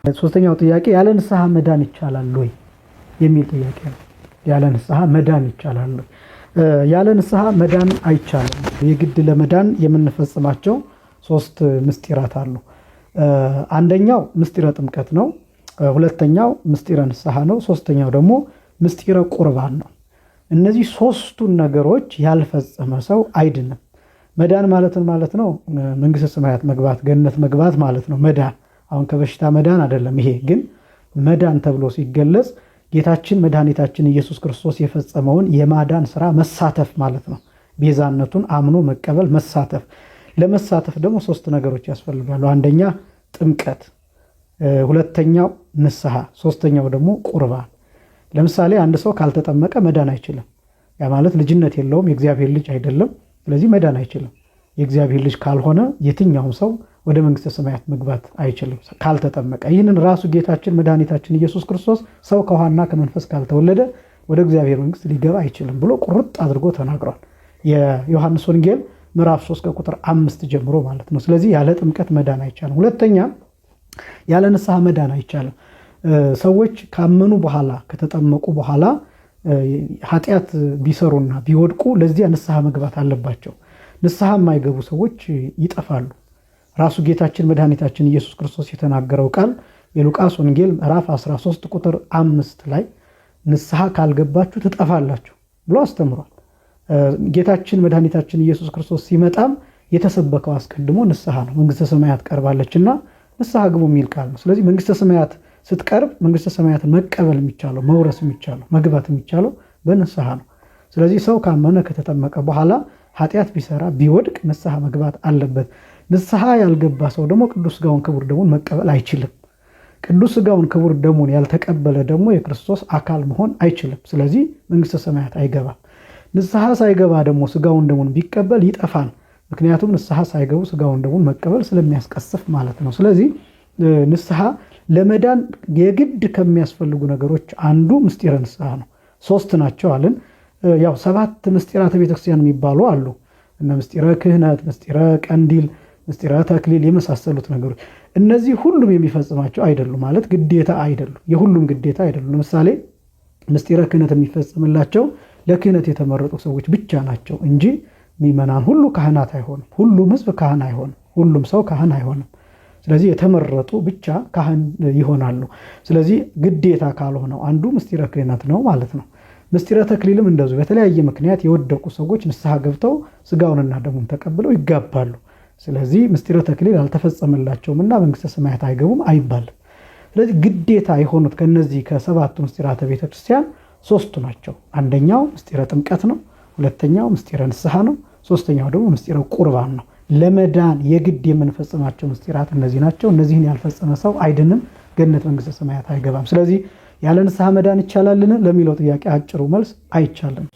ሶስተኛው ጥያቄ ያለ ንስሐ መዳን ይቻላል ወይ የሚል ጥያቄ ነው። ያለ ንስሐ መዳን ይቻላል ወይ? ያለ ንስሐ መዳን አይቻልም። የግድ ለመዳን የምንፈጽማቸው 3 ምስጢራት አሉ። አንደኛው ምስጢረ ጥምቀት ነው። ሁለተኛው ምስጢረ ንስሐ ነው። ሶስተኛው ደግሞ ምስጢረ ቁርባን ነው። እነዚህ 3ቱን ነገሮች ያልፈጸመ ሰው አይድንም። መዳን ማለት ነው መንግስተ ሰማያት መግባት፣ ገነት መግባት ማለት ነው። መዳን አሁን ከበሽታ መዳን አይደለም። ይሄ ግን መዳን ተብሎ ሲገለጽ ጌታችን መድኃኒታችን ኢየሱስ ክርስቶስ የፈጸመውን የማዳን ስራ መሳተፍ ማለት ነው። ቤዛነቱን አምኖ መቀበል መሳተፍ። ለመሳተፍ ደግሞ 3 ነገሮች ያስፈልጋሉ። አንደኛ ጥምቀት፣ ሁለተኛው ንስሐ፣ ሶስተኛው ደግሞ ቁርባን። ለምሳሌ አንድ ሰው ካልተጠመቀ መዳን አይችልም። ያ ማለት ልጅነት የለውም፣ የእግዚአብሔር ልጅ አይደለም። ስለዚህ መዳን አይችልም። የእግዚአብሔር ልጅ ካልሆነ የትኛውም ሰው ወደ መንግስተ ሰማያት መግባት አይችልም ካልተጠመቀ። ይህንን ራሱ ጌታችን መድኃኒታችን ኢየሱስ ክርስቶስ ሰው ከውሃና ከመንፈስ ካልተወለደ ወደ እግዚአብሔር መንግስት ሊገባ አይችልም ብሎ ቁርጥ አድርጎ ተናግሯል። የዮሐንስ ወንጌል ምዕራፍ 3 ከቁጥር 5 ጀምሮ ማለት ነው። ስለዚህ ያለ ጥምቀት መዳን አይቻልም። ሁለተኛ ያለ ንስሐ መዳን አይቻልም። ሰዎች ካመኑ በኋላ ከተጠመቁ በኋላ ኃጢአት ቢሰሩና ቢወድቁ ለዚያ ንስሐ መግባት አለባቸው። ንስሐ የማይገቡ ሰዎች ይጠፋሉ። ራሱ ጌታችን መድኃኒታችን ኢየሱስ ክርስቶስ የተናገረው ቃል የሉቃስ ወንጌል ምዕራፍ 13 ቁጥር 5 ላይ ንስሐ ካልገባችሁ ትጠፋላችሁ ብሎ አስተምሯል። ጌታችን መድኃኒታችን ኢየሱስ ክርስቶስ ሲመጣም የተሰበከው አስቀድሞ ንስሐ ነው። መንግስተ ሰማያት ቀርባለችና ንስሐ ግቡ የሚል ቃል ነው። ስለዚህ መንግስተ ሰማያት ስትቀርብ መንግስተ ሰማያትን መቀበል የሚቻለው መውረስ የሚቻለው መግባት የሚቻለው በንስሐ ነው። ስለዚህ ሰው ካመነ ከተጠመቀ በኋላ ኃጢአት ቢሰራ ቢወድቅ ንስሐ መግባት አለበት። ንስሐ ያልገባ ሰው ደግሞ ቅዱስ ሥጋውን ክቡር ደሙን መቀበል አይችልም። ቅዱስ ሥጋውን ክቡር ደሙን ያልተቀበለ ደግሞ የክርስቶስ አካል መሆን አይችልም። ስለዚህ መንግስተ ሰማያት አይገባም። ንስሐ ሳይገባ ደግሞ ሥጋውን ደሙን ቢቀበል ይጠፋል። ምክንያቱም ንስሐ ሳይገቡ ሥጋውን ደሙን መቀበል ስለሚያስቀስፍ ማለት ነው። ስለዚህ ንስሐ ለመዳን የግድ ከሚያስፈልጉ ነገሮች አንዱ ምስጢረ ንስሐ ነው። 3 ናቸው አለን። ያው 7 ምስጢራተ ቤተክርስቲያን የሚባሉ አሉ። እነ ምስጢረ ክህነት፣ ምስጢረ ቀንዲል፣ ምስጢረ ተክሊል የመሳሰሉት ነገሮች እነዚህ ሁሉም የሚፈጽማቸው አይደሉም። ማለት ግዴታ አይደሉም፣ የሁሉም ግዴታ አይደሉም። ለምሳሌ ምስጢረ ክህነት የሚፈጽምላቸው ለክህነት የተመረጡ ሰዎች ብቻ ናቸው እንጂ ምእመናን ሁሉ ካህናት አይሆንም። ሁሉም ሕዝብ ካህን አይሆንም። ሁሉም ሰው ካህን አይሆንም። ስለዚህ የተመረጡ ብቻ ካህን ይሆናሉ። ስለዚህ ግዴታ ካልሆነው አንዱ ምስጢረ ክህነት ነው ማለት ነው። ምስጢረ ተክሊልም እንደዚሁ በተለያየ ምክንያት የወደቁ ሰዎች ንስሐ ገብተው ሥጋውንና ደሙን ተቀብለው ይጋባሉ። ስለዚህ ምስጢረ ተክሊል አልተፈጸመላቸውምና መንግስተ ሰማያት አይገቡም አይባልም። ስለዚህ ግዴታ የሆኑት ከነዚህ ከ7ቱ ምስጢራተ ቤተክርስቲያን 3ቱ ናቸው። አንደኛው ምስጢረ ጥምቀት ነው። ሁለተኛው ምስጢረ ንስሐ ነው። ሶስተኛው ደግሞ ምስጢረ ቁርባን ነው። ለመዳን የግድ የምንፈጽማቸው ምስጢራት እነዚህ ናቸው። እነዚህን ያልፈጸመ ሰው አይድንም፣ ገነት መንግስተ ሰማያት አይገባም። ስለዚህ ያለ ንስሐ መዳን ይቻላልን ለሚለው ጥያቄ አጭሩ መልስ አይቻልም።